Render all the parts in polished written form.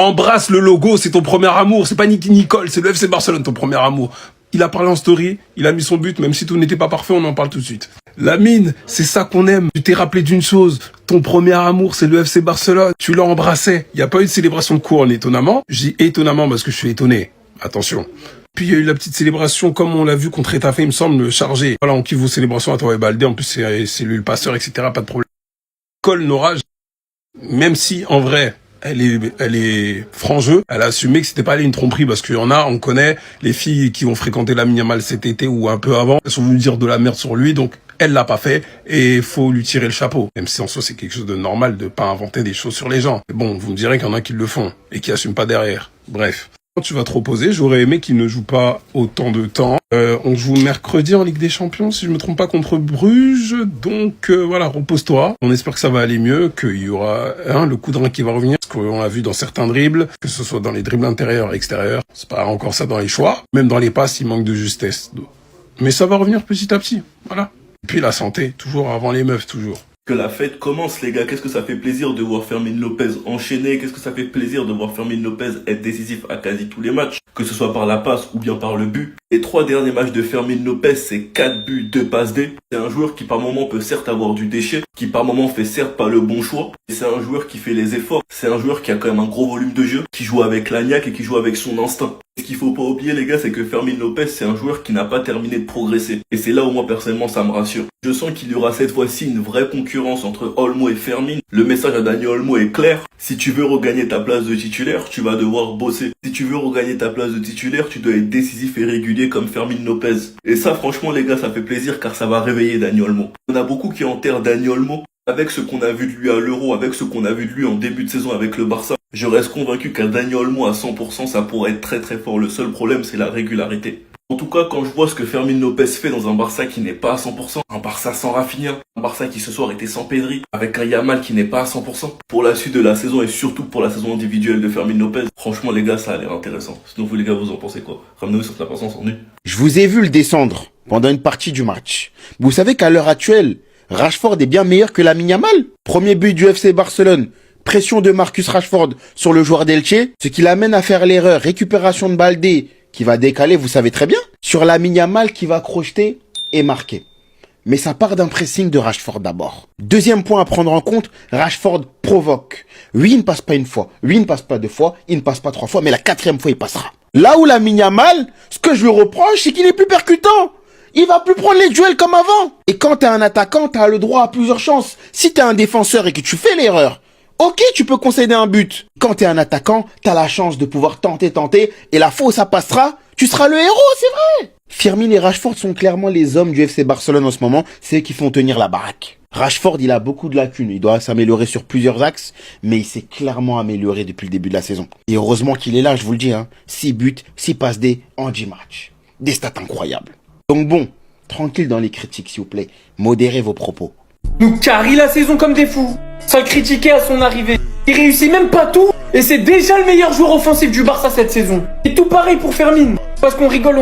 Embrasse le logo, c'est ton premier amour. C'est pas Nicky Nicole, c'est le FC Barcelone, ton premier amour. Il a parlé en story, il a mis son but, même si tout n'était pas parfait, on en parle tout de suite. Lamine, c'est ça qu'on aime. Tu t'es rappelé d'une chose, ton premier amour, c'est le FC Barcelone. Tu l'as embrassé. Il n'y a pas eu de célébration de couronne, étonnamment. Je dis étonnamment parce que je suis étonné. Attention. Puis il y a eu la petite célébration, comme on l'a vu contre Etafé, il me semble, chargé. Voilà, on kiffe vos célébrations à toi et Baldé. En plus, c'est lui le passeur, etc. Pas de problème. Col Nora, même si, en vrai, elle est franc-jeu. Elle a assumé que c'était pas une tromperie parce qu'il y en a, on connaît les filles qui ont fréquenté Lamine Yamal cet été ou un peu avant. Elles sont venues dire de la merde sur lui, donc elle l'a pas fait et faut lui tirer le chapeau. Même si en soi c'est quelque chose de normal de pas inventer des choses sur les gens. Mais bon, vous me direz qu'il y en a qui le font et qui assument pas derrière. Bref. Quand tu vas te reposer, j'aurais aimé qu'il ne joue pas autant de temps. On joue mercredi en Ligue des Champions, si je me trompe pas, contre Bruges. Donc voilà, repose-toi. On espère que ça va aller mieux, qu'il y aura le coup de rein qui va revenir. Parce qu'on l'a vu dans certains dribbles, que ce soit dans les dribbles intérieurs et extérieurs. C'est pas encore ça dans les choix. Même dans les passes, il manque de justesse. Mais ça va revenir petit à petit. Voilà. Et puis la santé, toujours avant les meufs, toujours. Que la fête commence, les gars. Qu'est-ce que ça fait plaisir de voir Fermín López enchaîner. Qu'est-ce que ça fait plaisir de voir Fermín López être décisif à quasi tous les matchs, que ce soit par la passe ou bien par le but. Les 3 derniers matchs de Fermín López, c'est 4 buts, 2 passes D. C'est un joueur qui par moment peut certes avoir du déchet, qui par moment fait certes pas le bon choix. Et c'est un joueur qui fait les efforts. C'est un joueur qui a quand même un gros volume de jeu, qui joue avec l'agnac et qui joue avec son instinct. Ce qu'il faut pas oublier, les gars, c'est que Fermín López, c'est un joueur qui n'a pas terminé de progresser. Et c'est là où moi, personnellement, ça me rassure. Je sens qu'il y aura cette fois-ci une vraie concurrence entre Olmo et Fermín. Le message à Dani Olmo est clair. Si tu veux regagner ta place de titulaire, tu vas devoir bosser. Si tu veux regagner ta place de titulaire, tu dois être décisif et régulier comme Fermín López. Et ça, franchement, les gars, ça fait plaisir car ça va réveiller Dani Olmo. On a beaucoup qui enterrent Dani Olmo. Avec ce qu'on a vu de lui à l'Euro, avec ce qu'on a vu de lui en début de saison avec le Barça, je reste convaincu qu'un Dani Olmo à 100%, ça pourrait être très très fort. Le seul problème, c'est la régularité. En tout cas, quand je vois ce que Fermín López fait dans un Barça qui n'est pas à 100%, un Barça sans Rafinha, un Barça qui ce soir était sans Pedri, avec un Yamal qui n'est pas à 100%, pour la suite de la saison et surtout pour la saison individuelle de Fermín López, franchement les gars, ça a l'air intéressant. Sinon vous les gars, vous en pensez quoi? Ramenez-vous sur la patience en nu. Je vous ai vu le descendre pendant une partie du match. Vous savez qu'à l'heure actuelle, Rashford est bien meilleur que Lamine Yamal. Premier but du FC Barcelone. Pression de Marcus Rashford sur le joueur d'Elche, ce qui l'amène à faire l'erreur. Récupération de Baldé qui va décaler, vous savez très bien, sur Lamine Yamal qui va crocheter et marquer. Mais ça part d'un pressing de Rashford d'abord. Deuxième point à prendre en compte, Rashford provoque. Oui, il ne passe pas une fois, oui, il ne passe pas 2 fois, il ne passe pas 3 fois, mais la 4e fois, il passera. Là où Lamine Yamal, ce que je lui reproche, c'est qu'il est plus percutant. Il va plus prendre les duels comme avant. Et quand t'es un attaquant, t'as le droit à plusieurs chances. Si t'es un défenseur et que tu fais l'erreur, ok, tu peux concéder un but. Quand t'es un attaquant, t'as la chance de pouvoir tenter, et la fois où ça passera, tu seras le héros, c'est vrai. Firmine et Rashford sont clairement les hommes du FC Barcelone en ce moment, c'est eux qui font tenir la baraque. Rashford, il a beaucoup de lacunes, il doit s'améliorer sur plusieurs axes, mais il s'est clairement amélioré depuis le début de la saison. Et heureusement qu'il est là, je vous le dis, 6 buts, 6 passes D en 10 matchs. Des stats incroyables. Donc bon, tranquille dans les critiques s'il vous plaît, modérez vos propos. Nous carry la saison comme des fous, sans le critiquer à son arrivée. Il réussit même pas tout, et c'est déjà le meilleur joueur offensif du Barça cette saison. Et tout pareil pour Fermín. Parce qu'on rigole,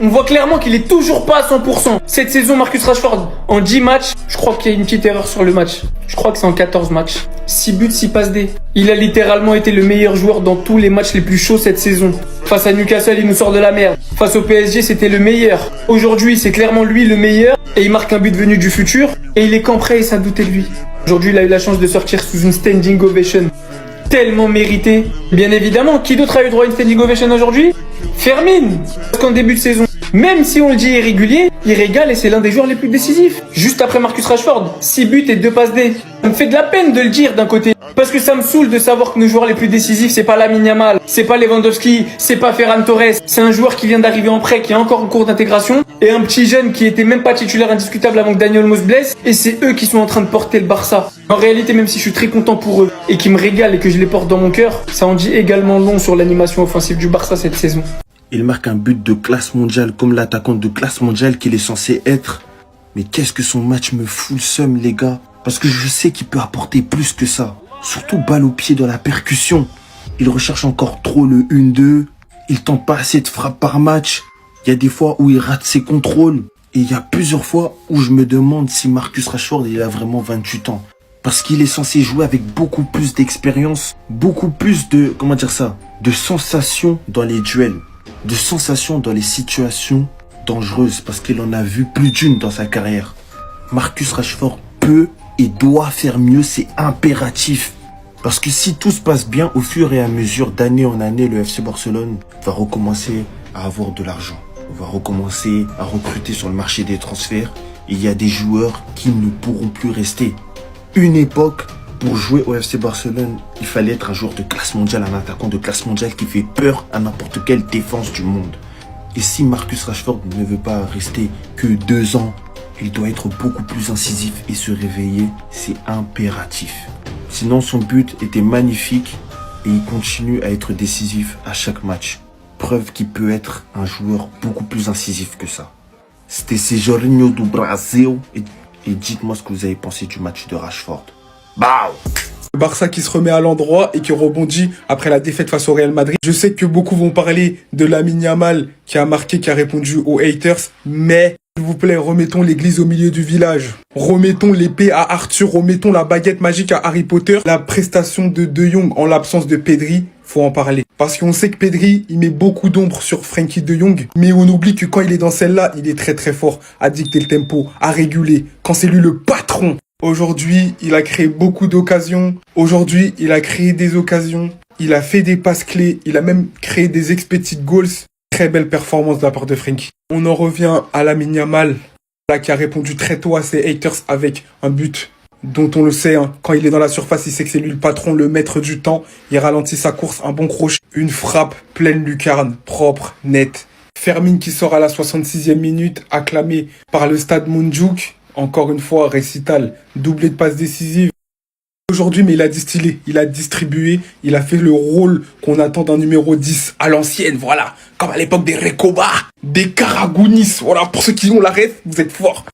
on voit clairement qu'il est toujours pas à 100%. Cette saison, Marcus Rashford, en 10 matchs, je crois qu'il y a une petite erreur sur le match. Je crois que c'est en 14 matchs. 6 buts, 6 passes D. Il a littéralement été le meilleur joueur dans tous les matchs les plus chauds cette saison. Face à Newcastle, il nous sort de la merde. Face au PSG, c'était le meilleur. Aujourd'hui, c'est clairement lui le meilleur. Et il marque un but venu du futur. Et il est quand prêt et ça doutait de lui. Aujourd'hui, il a eu la chance de sortir sous une standing ovation. Tellement mérité. Bien évidemment, qui d'autre a eu droit à une standing ovation aujourd'hui? Fermín. Parce qu'en début de saison, même si on le dit irrégulier, il régale et c'est l'un des joueurs les plus décisifs. Juste après Marcus Rashford, 6 buts et 2 passes D. Ça me fait de la peine de le dire d'un côté. Parce que ça me saoule de savoir que nos joueurs les plus décisifs, c'est pas Lamine Yamal, c'est pas Lewandowski, c'est pas Ferran Torres. C'est un joueur qui vient d'arriver en prêt, qui est encore en cours d'intégration. Et un petit jeune qui était même pas titulaire indiscutable avant que Dani Olmo se blesse. Et c'est eux qui sont en train de porter le Barça. En réalité, même si je suis très content pour eux et qui me régalent et que je les porte dans mon cœur, ça en dit également long sur l'animation offensive du Barça cette saison. Il marque un but de classe mondiale comme l'attaquant de classe mondiale qu'il est censé être. Mais qu'est-ce que son match me fout le seum, les gars. Parce que je sais qu'il peut apporter plus que ça. Surtout balle au pied dans la percussion. Il recherche encore trop le 1-2. Il tente pas assez de frappes par match. Il y a des fois où il rate ses contrôles. Et il y a plusieurs fois où je me demande si Marcus Rashford il a vraiment 28 ans. Parce qu'il est censé jouer avec beaucoup plus d'expérience, beaucoup plus de, de sensations dans les duels, de sensations dans les situations dangereuses, parce qu'il en a vu plus d'une dans sa carrière. Marcus Rashford peut et doit faire mieux, c'est impératif. Parce que si tout se passe bien, au fur et à mesure, d'année en année, le FC Barcelone va recommencer à avoir de l'argent. On va recommencer à recruter sur le marché des transferts. Et il y a des joueurs qui ne pourront plus rester. Une époque, pour jouer au FC Barcelone, il fallait être un joueur de classe mondiale, un attaquant de classe mondiale qui fait peur à n'importe quelle défense du monde. Et si Marcus Rashford ne veut pas rester que 2 ans, il doit être beaucoup plus incisif et se réveiller, c'est impératif. Sinon, son but était magnifique et il continue à être décisif à chaque match. Preuve qu'il peut être un joueur beaucoup plus incisif que ça. C'était Jorginho do Brasil et dites-moi ce que vous avez pensé du match de Rashford. Bao! Le Barça qui se remet à l'endroit et qui rebondit après la défaite face au Real Madrid. Je sais que beaucoup vont parler de Lamine Yamal qui a marqué, qui a répondu aux haters, mais s'il vous plaît, remettons l'église au milieu du village. Remettons l'épée à Arthur, remettons la baguette magique à Harry Potter. La prestation de Jong en l'absence de Pedri, faut en parler. Parce qu'on sait que Pedri, il met beaucoup d'ombre sur Frenkie de Jong, mais on oublie que quand il est dans celle-là, il est très très fort à dicter le tempo, à réguler, quand c'est lui le patron. Aujourd'hui, il a créé beaucoup d'occasions. Aujourd'hui, il a créé des occasions. Il a fait des passes clés. Il a même créé des expected goals. Très belle performance de la part de Frenkie. On en revient à Lamine Yamal, là, qui a répondu très tôt à ses haters avec un but dont on le sait, hein, quand il est dans la surface, il sait que c'est lui le patron, le maître du temps. Il ralentit sa course, un bon crochet, une frappe pleine lucarne, propre, nette. Fermin qui sort à la 66e minute, acclamé par le stade Montjuïc. Encore une fois, récital, doublé de passes décisives. Aujourd'hui, mais il a distillé, il a distribué, il a fait le rôle qu'on attend d'un numéro 10 à l'ancienne, voilà. Comme à l'époque des Recoba, des Karagounis, voilà. Pour ceux qui ont la ref, vous êtes forts.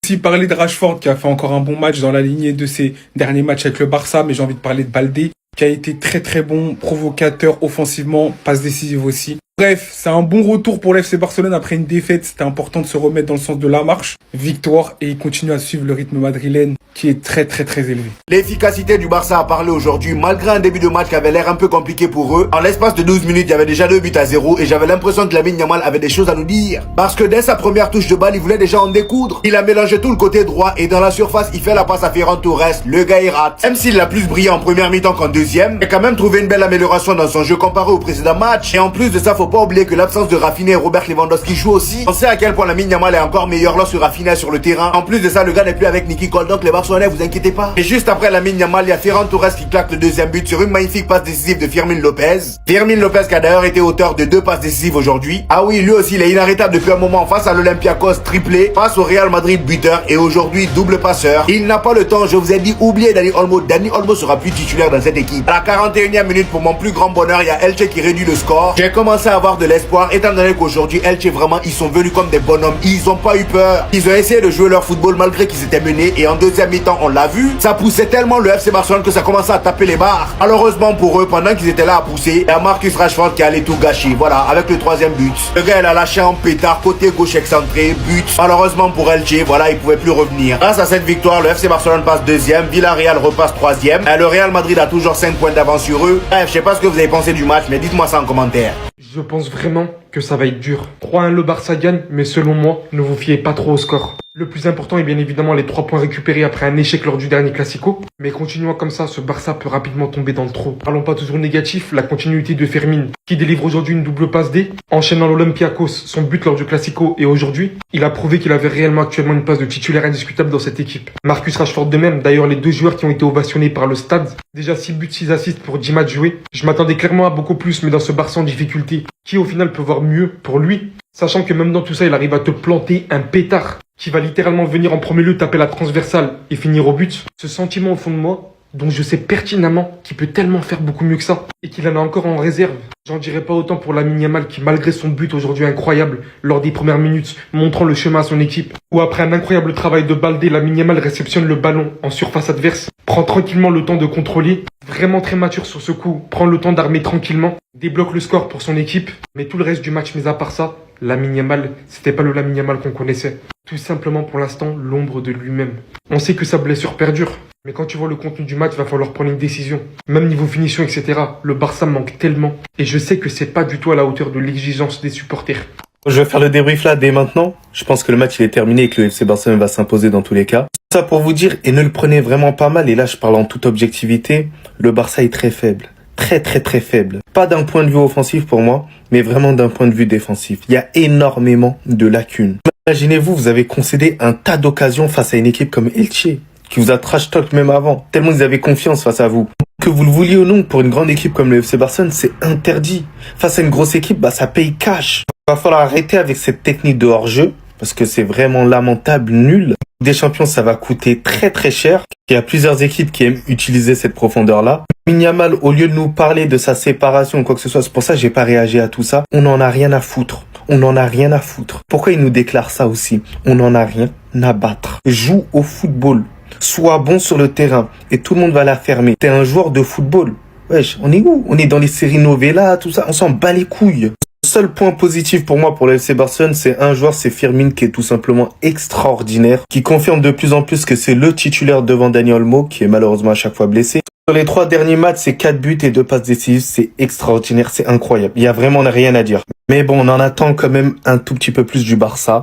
Aussi parler de Rashford qui a fait encore un bon match dans la lignée de ses derniers matchs avec le Barça, mais j'ai envie de parler de Baldé qui a été très très bon, provocateur offensivement, passe décisive aussi. Bref, c'est un bon retour pour l'FC Barcelone après une défaite. C'était important de se remettre dans le sens de la marche. Victoire et il continue à suivre le rythme madrilène qui est très très très élevé. L'efficacité du Barça a parlé aujourd'hui malgré un début de match qui avait l'air un peu compliqué pour eux. En l'espace de 12 minutes, il y avait déjà 2-0 et j'avais l'impression que Lamine Yamal avait des choses à nous dire. Parce que dès sa première touche de balle, il voulait déjà en découdre. Il a mélangé tout le côté droit et dans la surface, il fait la passe à Ferran Torres. Le gars il rate. Même s'il a plus brillé en première mi-temps qu'en deuxième, il a quand même trouvé une belle amélioration dans son jeu comparé au précédent match. Et en plus de ça, faut pas oublier que l'absence de Rafinha et Robert Lewandowski joue aussi. On sait à quel point Lamine Yamal est encore meilleur lorsque Rafinha est sur le terrain. En plus de ça, le gars n'est plus avec Nicky Cole, donc les Barcelonais, vous inquiétez pas. Et juste après Lamine Yamal, il y a Ferran Torres qui claque le deuxième but sur une magnifique passe décisive de Fermin Lopez. Fermin Lopez qui a d'ailleurs été auteur de 2 passes décisives aujourd'hui. Ah oui, lui aussi, il est inarrêtable depuis un moment face à l'Olympiakos, triplé, face au Real Madrid, buteur, et aujourd'hui, double passeur. Il n'a pas le temps, je vous ai dit, oubliez Dani Olmo. Dani Olmo sera plus titulaire dans cette équipe. À la 41e minute, pour mon plus grand bonheur, il y a Elche qui réduit le score. J'ai commencé à avoir de l'espoir, étant donné qu'aujourd'hui, Elche, vraiment, ils sont venus comme des bonhommes. Ils ont pas eu peur. Ils ont essayé de jouer leur football malgré qu'ils étaient menés, et en deuxième mi-temps, on l'a vu. Ça poussait tellement le FC Barcelone que ça commençait à taper les barres. Malheureusement pour eux, pendant qu'ils étaient là à pousser, il y a Marcus Rashford qui allait tout gâcher. Voilà, avec le 3e but. Le gars, il a lâché en pétard, côté gauche excentré, but. Malheureusement pour Elche, voilà, il pouvait plus revenir. Grâce à cette victoire, le FC Barcelone passe 2e, Villarreal repasse 3e. Et le Real Madrid a toujours 5 points d'avance sur eux. Bref, je sais pas ce que vous avez pensé du match, mais dites-moi ça en commentaire. Je pense vraiment que ça va être dur. 3-1 le Barça gagne, mais selon moi, ne vous fiez pas trop au score. Le plus important est bien évidemment les 3 points récupérés après un échec lors du dernier Classico. Mais continuant comme ça, ce Barça peut rapidement tomber dans le trou. Parlons pas toujours négatif, la continuité de Fermin, qui délivre aujourd'hui une double passe D, enchaînant l'Olympiakos, son but lors du Classico et aujourd'hui, il a prouvé qu'il avait réellement actuellement une place de titulaire indiscutable dans cette équipe. Marcus Rashford de même, d'ailleurs les 2 joueurs qui ont été ovationnés par le stade, déjà 6 buts, 6 assists pour 10 matchs joués. Je m'attendais clairement à beaucoup plus, mais dans ce Barça en difficulté, qui au final peut voir mieux pour lui, sachant que même dans tout ça, il arrive à te planter un pétard qui va littéralement venir en premier lieu taper la transversale et finir au but. Ce sentiment au fond de moi, dont je sais pertinemment qu'il peut tellement faire beaucoup mieux que ça et qu'il en a encore en réserve. J'en dirais pas autant pour Lamine Yamal qui, malgré son but aujourd'hui incroyable lors des premières minutes, montrant le chemin à son équipe, ou après un incroyable travail de Baldé, Lamine Yamal réceptionne le ballon en surface adverse, prend tranquillement le temps de contrôler, vraiment très mature sur ce coup, prend le temps d'armer tranquillement, débloque le score pour son équipe, mais tout le reste du match, mis à part ça, Lamine Yamal, c'était pas le Lamine Yamal qu'on connaissait. Tout simplement pour l'instant, l'ombre de lui-même. On sait que sa blessure perdure. Mais quand tu vois le contenu du match, il va falloir prendre une décision. Même niveau finition, etc. Le Barça manque tellement. Et je sais que c'est pas du tout à la hauteur de l'exigence des supporters. Je vais faire le débrief là dès maintenant. Je pense que le match il est terminé et que le FC Barcelone va s'imposer dans tous les cas. Ça pour vous dire, et ne le prenez vraiment pas mal, et là je parle en toute objectivité, le Barça est très faible. Très faible. Pas d'un point de vue offensif pour moi, mais vraiment d'un point de vue défensif. Il y a énormément de lacunes. Imaginez-vous, vous avez concédé un tas d'occasions face à une équipe comme Elche, qui vous a trash talk même avant, tellement ils avaient confiance face à vous. Que vous le vouliez ou non, pour une grande équipe comme le FC Barcelone, c'est interdit. Face à une grosse équipe, bah ça paye cash. Va falloir arrêter avec cette technique de hors-jeu, parce que c'est vraiment lamentable, nul. Des champions, ça va coûter très cher. Il y a plusieurs équipes qui aiment utiliser cette profondeur-là. Lamine Yamal, au lieu de nous parler de sa séparation ou quoi que ce soit, c'est pour ça que j'ai pas réagi à tout ça. On en a rien à foutre. On en a rien à foutre. Pourquoi il nous déclare ça aussi? On en a rien à battre. Joue au football. Sois bon sur le terrain. Et tout le monde va la fermer. T'es un joueur de football. Wesh, on est où? On est dans les séries novellas, tout ça. On s'en bat les couilles. Le seul point positif pour moi pour le FC Barcelone, c'est un joueur, c'est Firmin, qui est tout simplement extraordinaire, qui confirme de plus en plus que c'est le titulaire devant Dani Olmo, qui est malheureusement à chaque fois blessé. Sur les 3 derniers matchs, c'est 4 buts et 2 passes décisives, c'est extraordinaire, c'est incroyable. Il y a vraiment rien à dire. Mais bon, on en attend quand même un tout petit peu plus du Barça.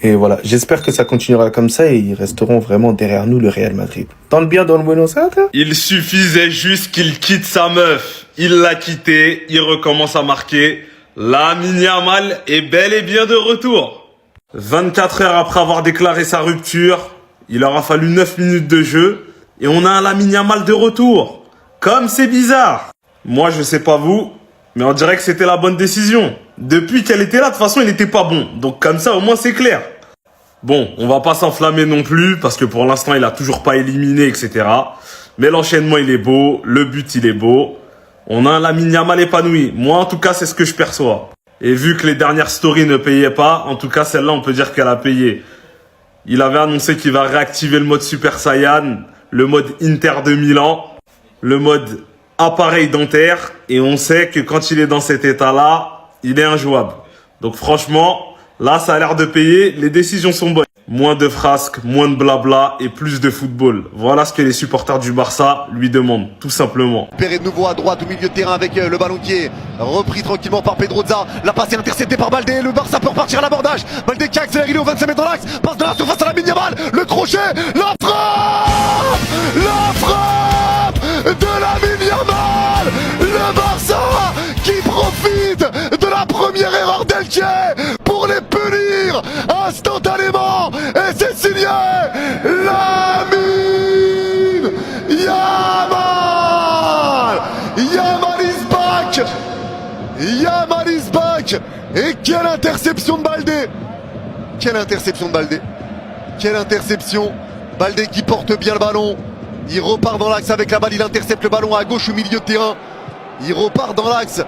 Et voilà, j'espère que ça continuera comme ça et ils resteront vraiment derrière nous, le Real Madrid. Dans le bien, dans le Buenos Aires. Il suffisait juste qu'il quitte sa meuf. Il l'a quitté, il recommence à marquer. Lamine Yamal est bel et bien de retour. 24 heures après avoir déclaré sa rupture, il aura fallu 9 minutes de jeu et on a un Lamine Yamal de retour. Comme c'est bizarre. Moi, je sais pas vous, mais on dirait que c'était la bonne décision. Depuis qu'elle était là, de toute façon, il n'était pas bon. Donc comme ça, au moins, c'est clair. Bon, on va pas s'enflammer non plus, parce que pour l'instant, il a toujours pas éliminé, etc. Mais l'enchaînement, il est beau. Le but, il est beau. On a un Lamine Yamal épanoui. Moi, en tout cas, c'est ce que je perçois. Et vu que les dernières stories ne payaient pas, en tout cas, celle-là, on peut dire qu'elle a payé. Il avait annoncé qu'il va réactiver le mode Super Saiyan, le mode Inter de Milan, le mode appareil dentaire. Et on sait que quand il est dans cet état-là, il est injouable. Donc franchement, là, ça a l'air de payer. Les décisions sont bonnes. Moins de frasques, moins de blabla et plus de football. Voilà ce que les supporters du Barça lui demandent, tout simplement. Perret de nouveau à droite au milieu de terrain avec le ballon qui est repris tranquillement par Pedroza. La passe est interceptée par Baldé. Le Barça peut repartir à l'abordage. Baldé qui accélère, il est au 25 mètres dans l'axe. Passe de la surface à Lamine Yamal. Le crochet, la frappe de Lamine Yamal. Le Barça qui profite de la première erreur d'Elche pour les punir instantanément. Et c'est signé Lamine Yamal. Yamal is back. Yamal is back. Et quelle interception de Baldé. Quelle interception de Baldé. Quelle interception. Baldé qui porte bien le ballon. Il repart dans l'axe avec la balle. Il intercepte le ballon à gauche au milieu de terrain. Il repart dans l'axe